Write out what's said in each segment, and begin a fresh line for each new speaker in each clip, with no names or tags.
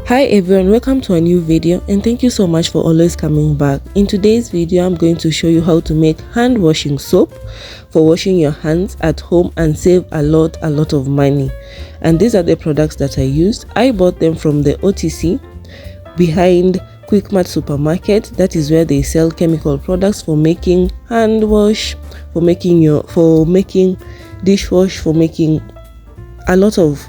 Hi everyone, welcome to a new video and thank you so much for always coming back. In today's video, I'm going to show you how to make hand washing soap for washing your hands at home and save a lot of money. And these are the products that I used. I bought them from the OTC behind Quickmart supermarket. That is where they sell chemical products for making hand wash, for making dishwash, for making a lot of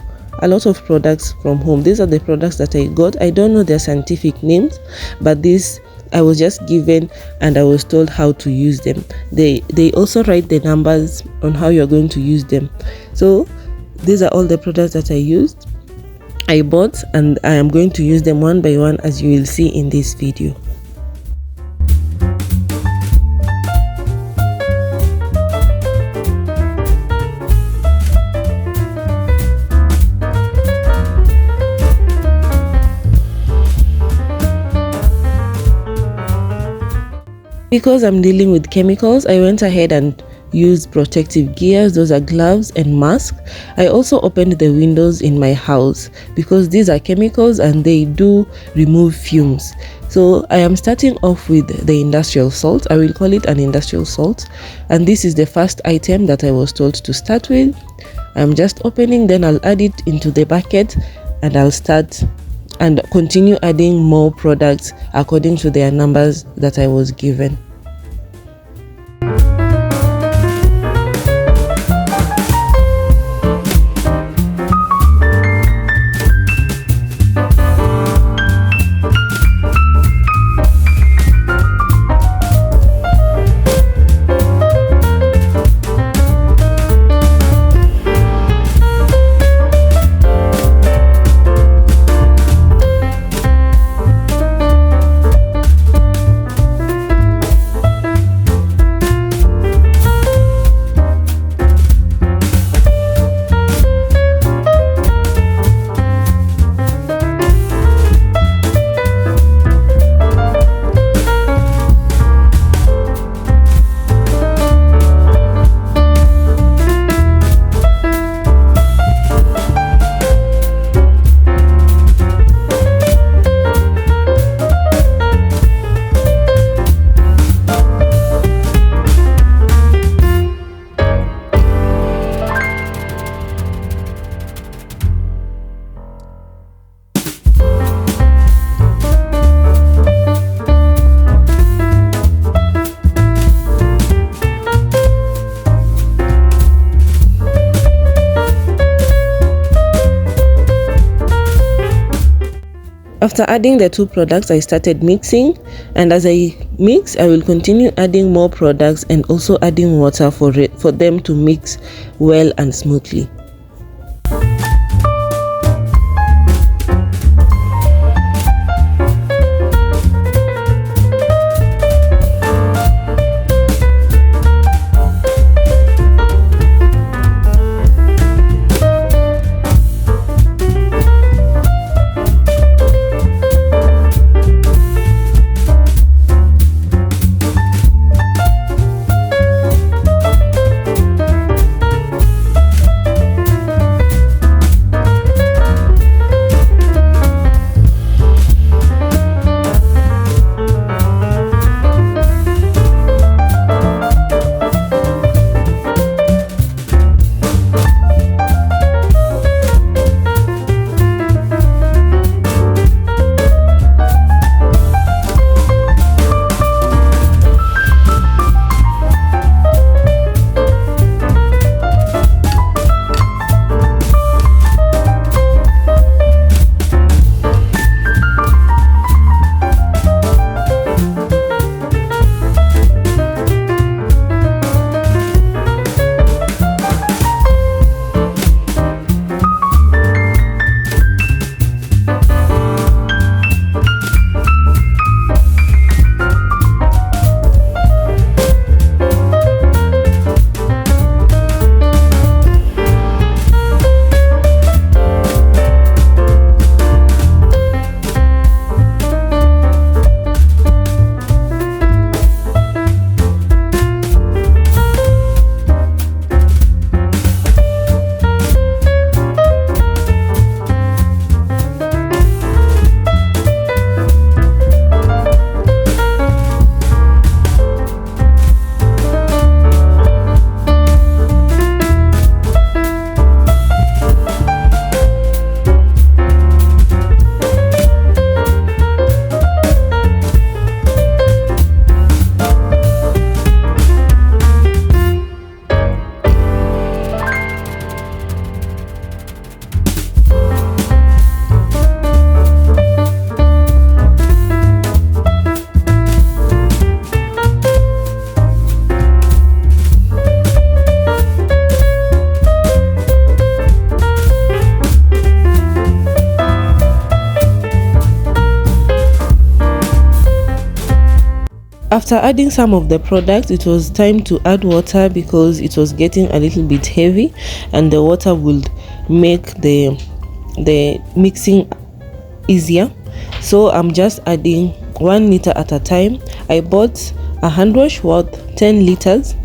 products from home. These are the products that I got. I don't know their scientific names, but this I was just given and I was told how to use them. They also write the numbers on how you're going to use them. So these are all the products that I bought, and I am going to use them one by one, as you will see in this video. Because I'm dealing with chemicals, I went ahead and used protective gears. Those are gloves and mask. I also opened the windows in my house because these are chemicals and they do remove fumes. So I am starting off with the industrial salt. I will call it an industrial salt, and this is the first item that I was told to start with. I'm just opening, then I'll add it into the bucket and I'll start and continue adding more products according to their numbers that I was given. After adding the two products, I started mixing, and as I mix, I will continue adding more products and also adding water for them to mix well and smoothly. After adding some of the products, it was time to add water because it was getting a little bit heavy, and the water would make the mixing easier. So I'm just adding 1 liter at a time. I bought a hand wash worth 10 liters.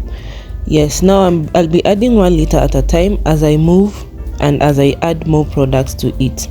Yes, now I'll be adding 1 liter at a time as I move and as I add more products to it.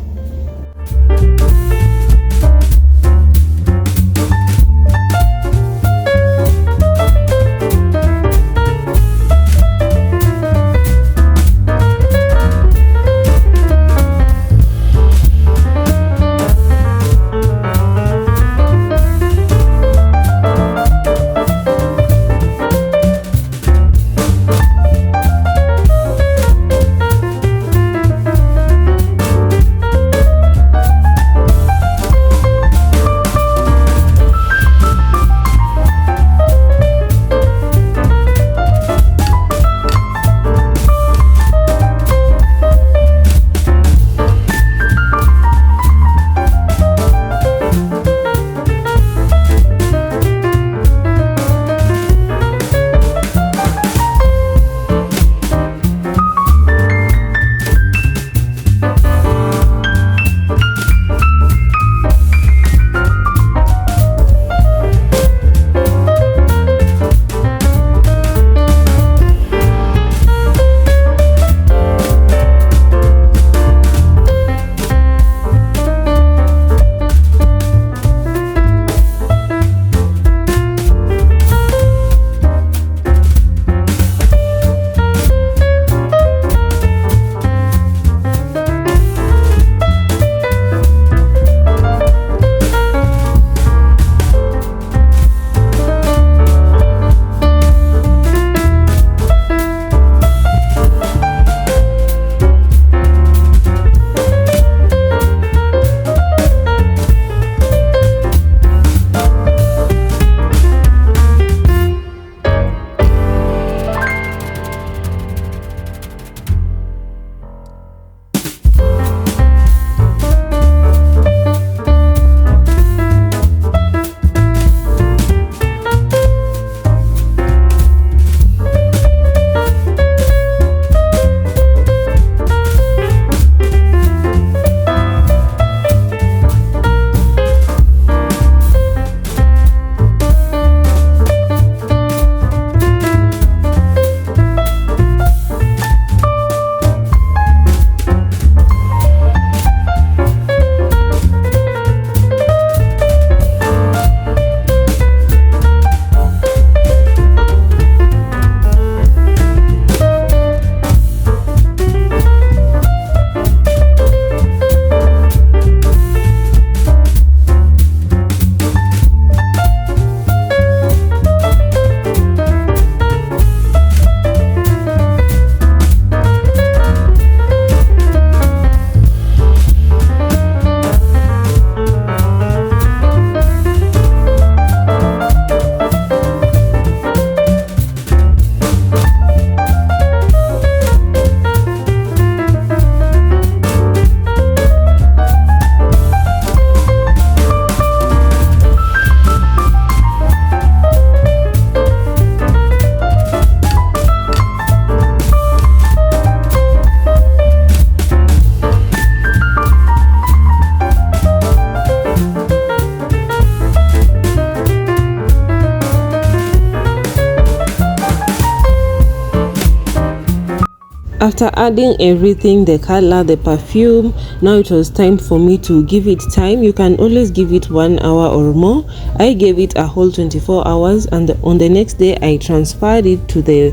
After adding everything, the color, the perfume, now it was time for me to give it time. You can always give it 1 hour or more. I gave it a whole 24 hours, and on the next day I transferred it to the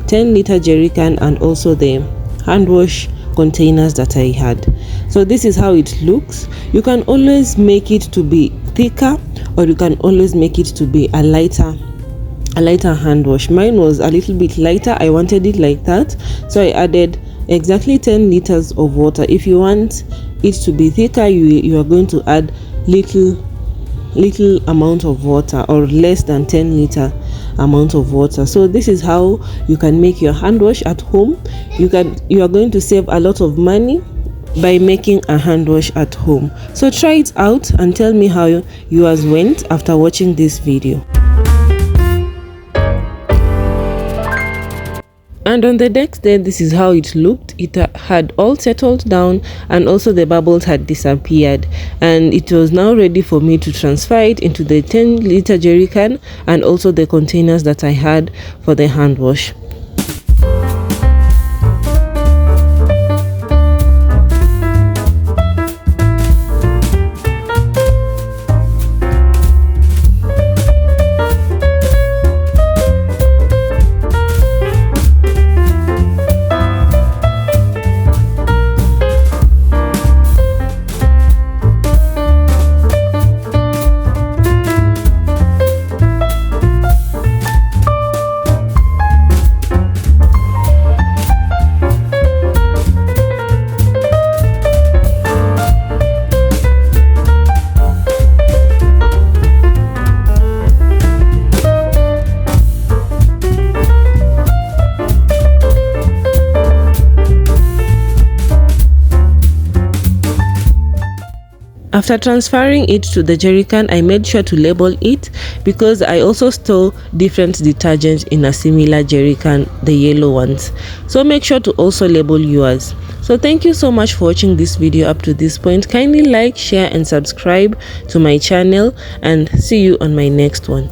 10-liter jerry can and also the hand wash containers that I had. So this is how it looks. You can always make it to be thicker, or you can always make it to be a lighter hand wash. Mine was a little bit lighter. I wanted it like that, so I added exactly 10 liters of water. If you want it to be thicker, you are going to add little amount of water, or less than 10-liter amount of water. So this is how you can make your hand wash at home. You are going to save a lot of money by making a hand wash at home. So try it out and tell me how yours went after watching this video. And on the next day, this is how it looked. It had all settled down, and also the bubbles had disappeared, and it was now ready for me to transfer it into the 10-liter jerry can and also the containers that I had for the hand wash. After transferring it to the jerry can, I made sure to label it because I also store different detergents in a similar jerry can, the yellow ones. So make sure to also label yours. So thank you so much for watching this video up to this point. Kindly like, share and subscribe to my channel, and see you on my next one.